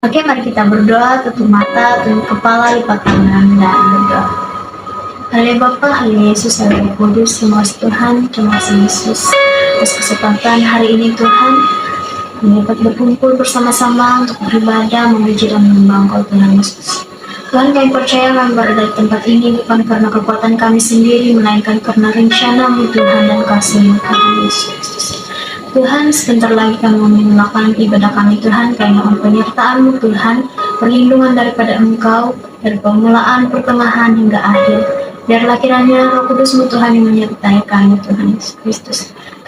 Oke, mari kita berdoa, tutup mata, tunduk kepala, lipat tangan, dan berdoa. Haleluya Bapa, haleluya Yesus, haleluya Kudus, terima kasih Tuhan, terima kasih Yesus atas kesempatan hari ini Tuhan, kami dapat berkumpul bersama-sama untuk beribadah, memuji dan menyembah Engkau Tuhan Yesus. Tuhan, kami percaya kami berada di tempat ini bukan karena kekuatan kami sendiri, melainkan karena rencana-Mu Tuhan dan kasih-Mu Tuhan Yesus. Tuhan, sebentar lagi kami melakukan ibadah kami Tuhan, kami mohon penyertaan-Mu Tuhan, perlindungan daripada Engkau, dari permulaan, pertengahan, hingga akhir. Biarlah kiranya Roh Kudus-Mu Tuhan yang menyertai kami Tuhan Yesus Kristus.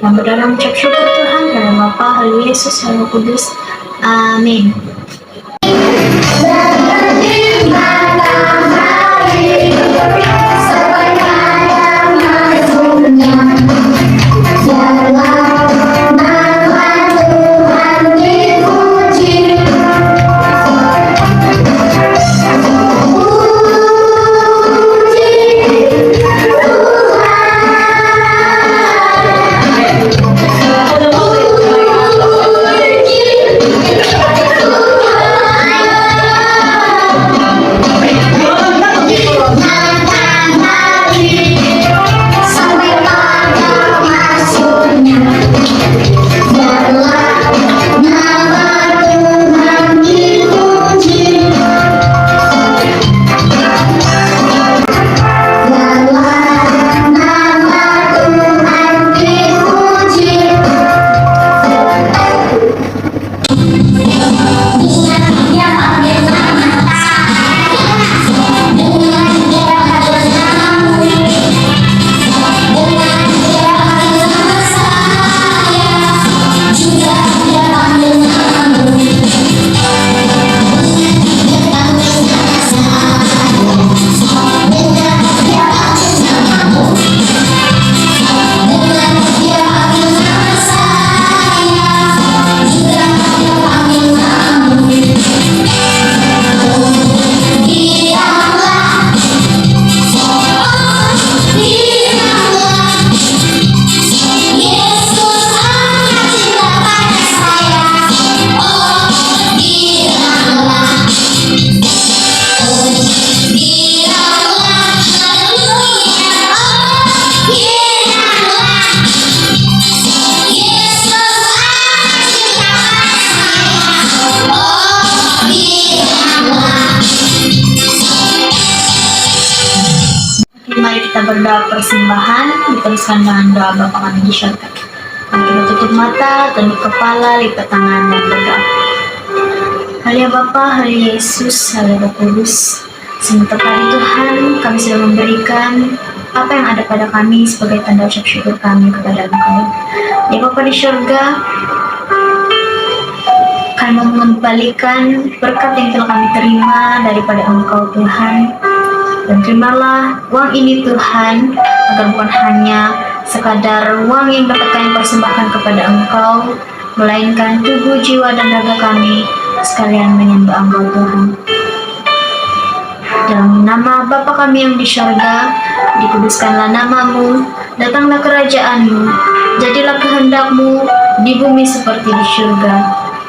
Kami berdoa mengucap syukur Tuhan, kepada Bapa, haleluya Yesus, haleluya Kudus. Amin. Mari kita berdoa persembahan, diteruskan dengan doa Bapa kami di surga. Mari kita tutup mata, tunduk kepala, lipat tangan, dan berdoa. Haleluya Bapa, haleluya Yesus, haleluya Kudus. Sebentar kali Tuhan, kami sudah memberikan apa yang ada pada kami sebagai tanda ucap syukur kami kepada Engkau. Ya Bapa di surga, kami mengembalikan berkat yang telah kami terima daripada Engkau Tuhan. Dan terimalah uang ini Tuhan, agar bukan hanya sekadar uang yang dapat kami persembahkan kepada Engkau, melainkan tubuh, jiwa, dan raga kami sekalian menyembah Engkau Tuhan. Dalam nama Bapa kami yang di surga, dikuduskanlah nama-Mu, datanglah kerajaan-Mu, jadilah kehendak-Mu di bumi seperti di surga.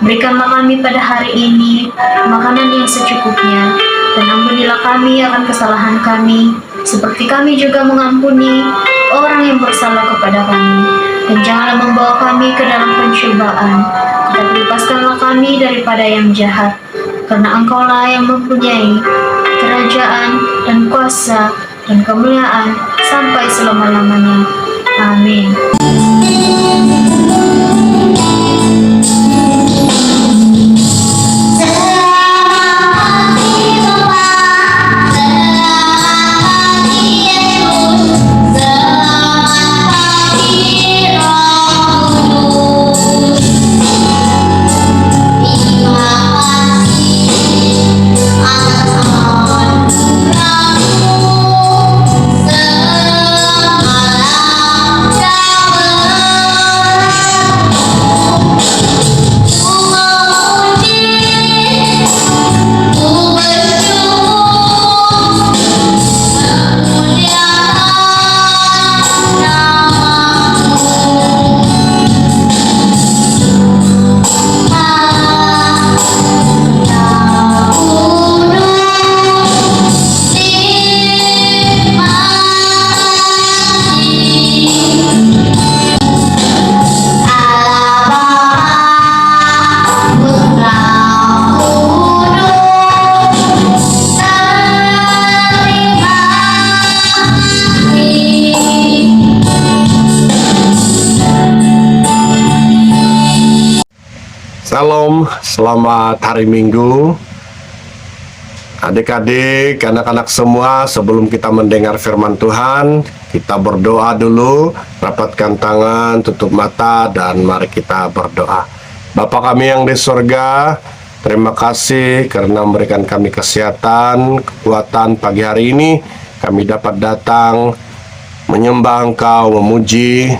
Berikanlah kami pada hari ini makanan yang secukupnya, dan ampunilah kami akan kesalahan kami, seperti kami juga mengampuni orang yang bersalah kepada kami. Dan janganlah membawa kami ke dalam pencobaan, tetapi lepaskanlah kami daripada yang jahat. Karena Engkaulah yang mempunyai kerajaan dan kuasa dan kemuliaan sampai selama-lamanya. Amin. Semalam Salam, selamat hari Minggu. Adik-adik, anak-anak semua, sebelum kita mendengar firman Tuhan, kita berdoa dulu, rapatkan tangan, tutup mata, dan mari kita berdoa. Bapa kami yang di surga, terima kasih karena memberikan kami kesehatan, kekuatan pagi hari ini. Kami dapat datang menyembah Engkau, memuji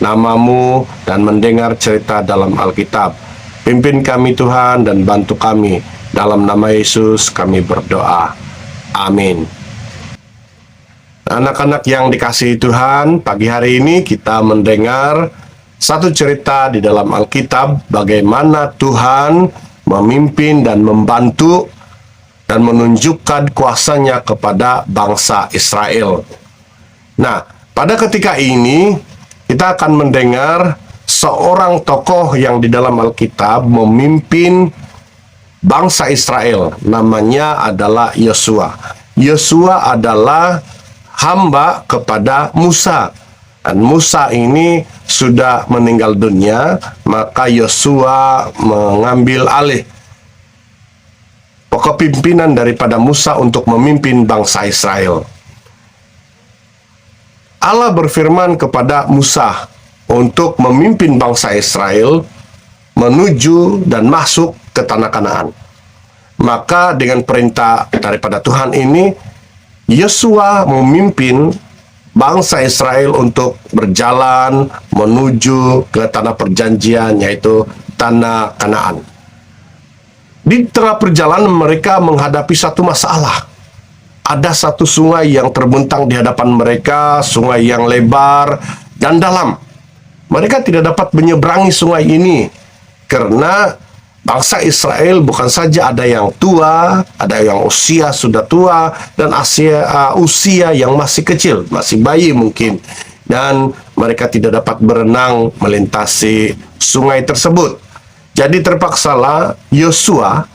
namamu, dan mendengar cerita dalam Alkitab. Pimpin kami Tuhan dan bantu kami. Dalam nama Yesus kami berdoa. Amin. Anak-anak yang dikasihi Tuhan, pagi hari ini kita mendengar satu cerita di dalam Alkitab bagaimana Tuhan memimpin dan membantu dan menunjukkan kuasanya kepada bangsa Israel. Nah, pada ketika ini kita akan mendengar seorang tokoh yang di dalam Alkitab memimpin bangsa Israel. Namanya adalah Yosua. Yosua adalah hamba kepada Musa. Dan Musa ini sudah meninggal dunia, maka Yosua mengambil alih kepemimpinan daripada Musa untuk memimpin bangsa Israel. Allah berfirman kepada Musa untuk memimpin bangsa Israel menuju dan masuk ke tanah Kanaan. Maka dengan perintah daripada Tuhan ini, Yosua memimpin bangsa Israel untuk berjalan menuju ke tanah perjanjian, yaitu tanah Kanaan. Di tengah perjalanan mereka menghadapi satu masalah. Ada satu sungai yang terbentang di hadapan mereka, sungai yang lebar dan dalam. Mereka tidak dapat menyeberangi sungai ini karena bangsa Israel bukan saja ada yang tua, ada yang usia sudah tua, dan usia yang masih kecil, masih bayi mungkin. Dan mereka tidak dapat berenang melintasi sungai tersebut. Jadi terpaksalah Yosua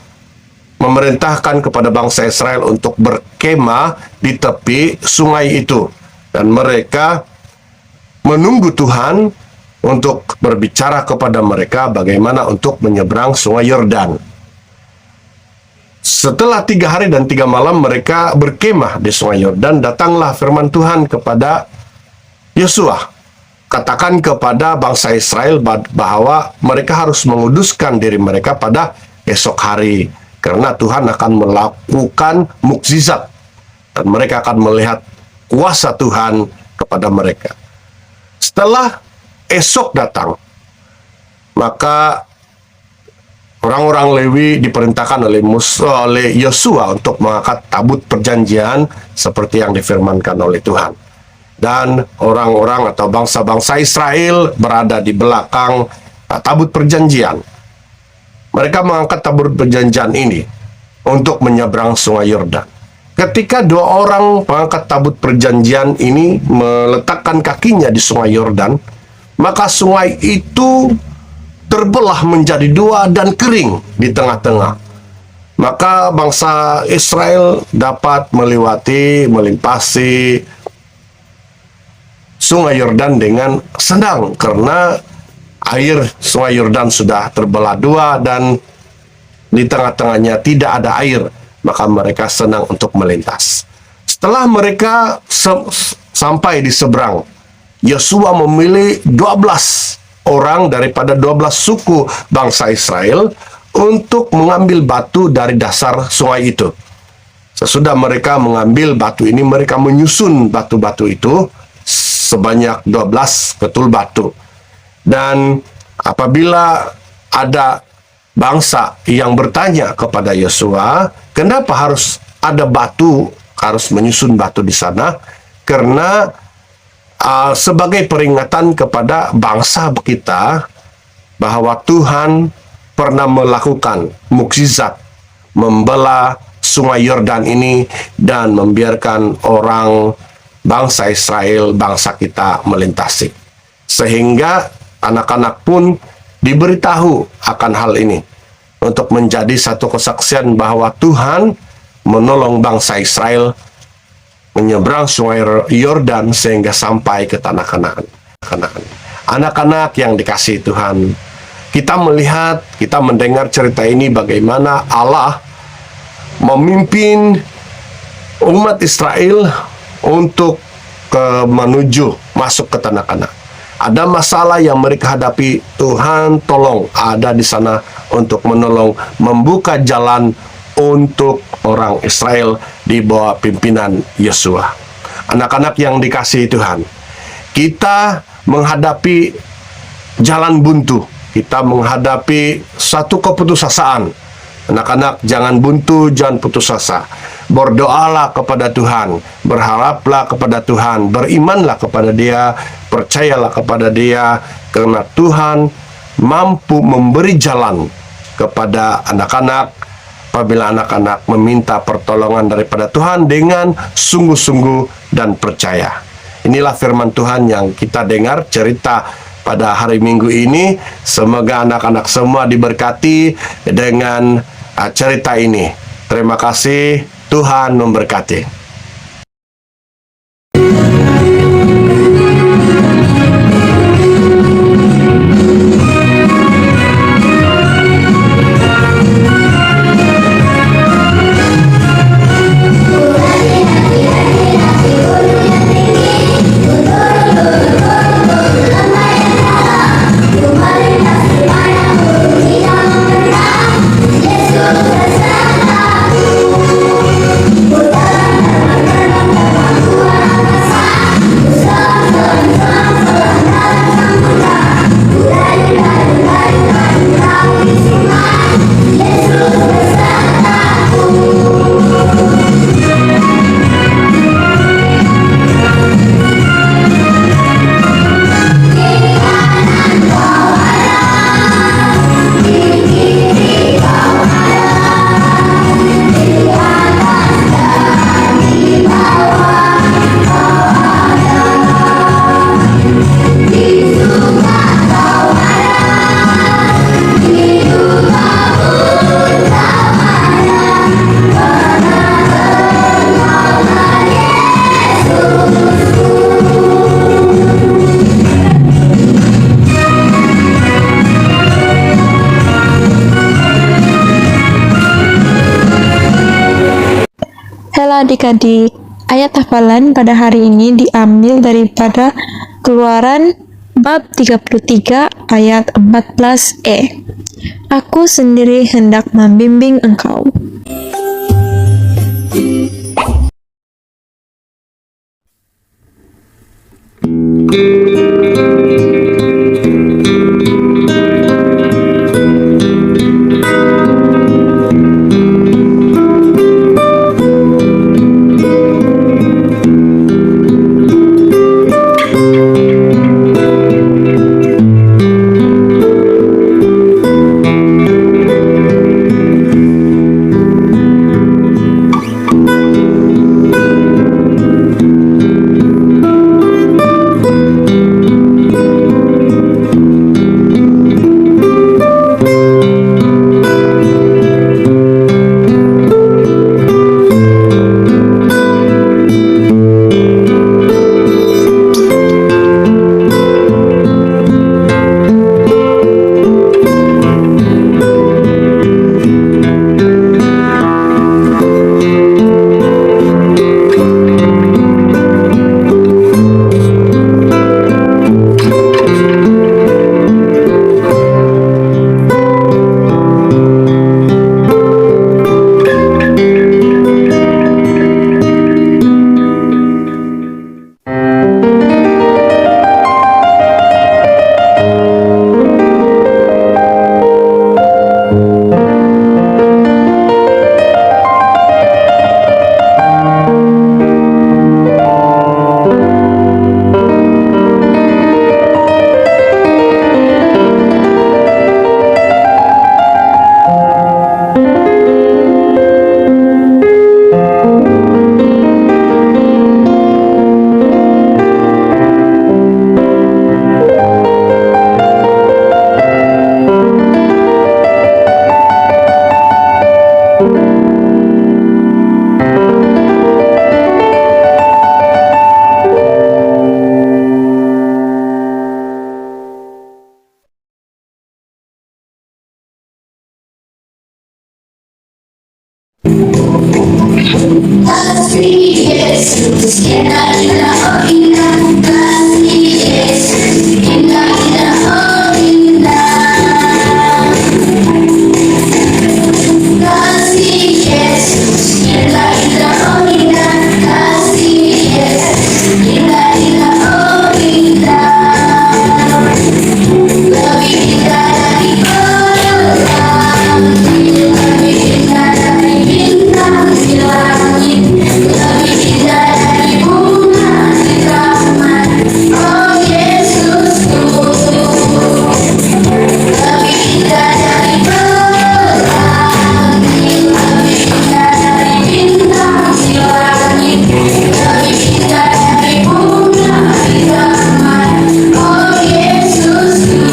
memerintahkan kepada bangsa Israel untuk berkemah di tepi sungai itu. Dan mereka menunggu Tuhan untuk berbicara kepada mereka bagaimana untuk menyeberang sungai Yordan. Setelah 3 hari dan 3 malam mereka berkemah di sungai Yordan, datanglah firman Tuhan kepada Yosua. Katakan kepada bangsa Israel bahwa mereka harus menguduskan diri mereka pada esok hari, karena Tuhan akan melakukan mukjizat dan mereka akan melihat kuasa Tuhan kepada mereka. Setelah esok datang, maka orang-orang Lewi diperintahkan oleh Yosua untuk mengangkat tabut perjanjian seperti yang difirmankan oleh Tuhan. Dan orang-orang atau bangsa-bangsa Israel berada di belakang tabut perjanjian. Mereka mengangkat tabut perjanjian ini untuk menyeberang sungai Yordan. Ketika 2 orang pengangkat tabut perjanjian ini meletakkan kakinya di sungai Yordan, maka sungai itu terbelah menjadi 2 dan kering di tengah-tengah. Maka bangsa Israel dapat melimpasi sungai Yordan dengan senang karena air sungai Yordan sudah terbelah 2 dan di tengah-tengahnya tidak ada air, maka mereka senang untuk melintas. Setelah mereka sampai di seberang, Yosua memilih 12 orang daripada 12 suku bangsa Israel untuk mengambil batu dari dasar sungai itu. Sesudah mereka mengambil batu ini, mereka menyusun batu-batu itu sebanyak 12 betul batu. Dan apabila ada bangsa yang bertanya kepada Yosua, kenapa harus ada batu, harus menyusun batu di sana? Karena sebagai peringatan kepada bangsa kita bahwa Tuhan pernah melakukan mukjizat membelah sungai Yordan ini dan membiarkan orang bangsa Israel, bangsa kita melintasi. Sehingga anak-anak pun diberitahu akan hal ini untuk menjadi satu kesaksian bahwa Tuhan menolong bangsa Israel menyeberang sungai Yordan sehingga sampai ke tanah Kanaan. Anak-anak yang dikasihi Tuhan, kita melihat, kita mendengar cerita ini bagaimana Allah memimpin umat Israel untuk menuju masuk ke tanah Kanaan. Ada masalah yang mereka hadapi, Tuhan tolong ada di sana untuk menolong, membuka jalan untuk orang Israel di bawah pimpinan Yosua. Anak-anak yang dikasihi Tuhan, kita menghadapi jalan buntu, kita menghadapi satu keputusasaan. Anak-anak, jangan buntu, jangan putus asa. Berdoalah kepada Tuhan, berharaplah kepada Tuhan, berimanlah kepada Dia, percayalah kepada Dia, karena Tuhan mampu memberi jalan kepada anak-anak apabila anak-anak meminta pertolongan daripada Tuhan dengan sungguh-sungguh dan percaya. Inilah firman Tuhan yang kita dengar cerita pada hari Minggu ini. Semoga anak-anak semua diberkati dengan cerita ini. Terima kasih, Tuhan memberkati. Halo adik-adik, ayat hafalan pada hari ini diambil daripada Keluaran bab 33 ayat 14e. Aku sendiri hendak membimbing engkau. Kasih Yesus, indah indah oh indah. Kasih Yesus, indah indah oh indah. Kasih Yesus, indah indah oh indah. Kasih Yesus, indah indah oh indah. Lebih indah dari pelangi, lebih indah dari bintang di langit, lebih indah dari bunga di taman. Oh Yesusku, lebih indah dari pelangi, lebih indah dari bintang di langit, lebih indah dari bunga di taman. Oh Yesusku.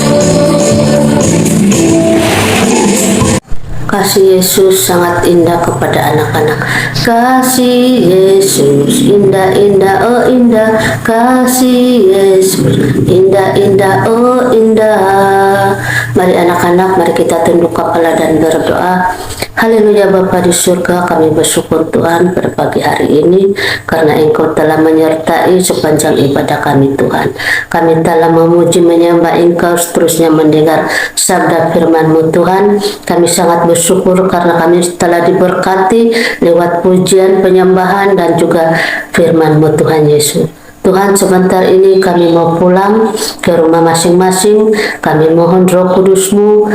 Kasih Yesus sangat indah kepada anak-anak. Kasih Yesus indah-indah oh indah. Kasih Yesus indah-indah oh indah. Mari anak-anak, mari kita tunduk kepala dan berdoa. Haleluya Bapa di surga, kami bersyukur Tuhan pada pagi hari ini karena Engkau telah menyertai sepanjang ibadah kami Tuhan. Kami telah memuji menyembah Engkau, seterusnya mendengar sabda firman-Mu Tuhan. Kami sangat bersyukur karena kami telah diberkati lewat pujian, penyembahan dan juga firman-Mu Tuhan Yesus. Tuhan, sebentar ini kami mau pulang ke rumah masing-masing. Kami mohon Roh Kudus-Mu,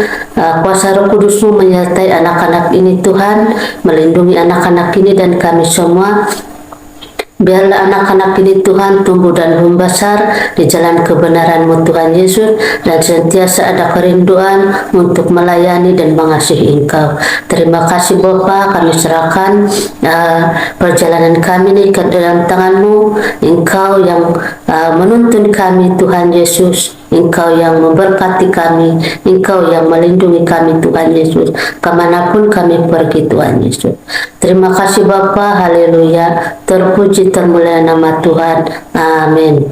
kuasa Roh Kudus-Mu menyertai anak-anak ini Tuhan, melindungi anak-anak ini dan kami semua. Biarlah anak-anak ini Tuhan tumbuh dan membesar di jalan kebenaran-Mu Tuhan Yesus, dan sentiasa ada kerinduan untuk melayani dan mengasihi Engkau. Terima kasih Bapa, kami serahkan perjalanan kami ini ke dalam tangan-Mu. Engkau yang menuntun kami Tuhan Yesus, Engkau yang memberkati kami, Engkau yang melindungi kami Tuhan Yesus, kemanapun kami pergi Tuhan Yesus. Terima kasih Bapa, haleluya, terpuji termulia nama Tuhan, amin.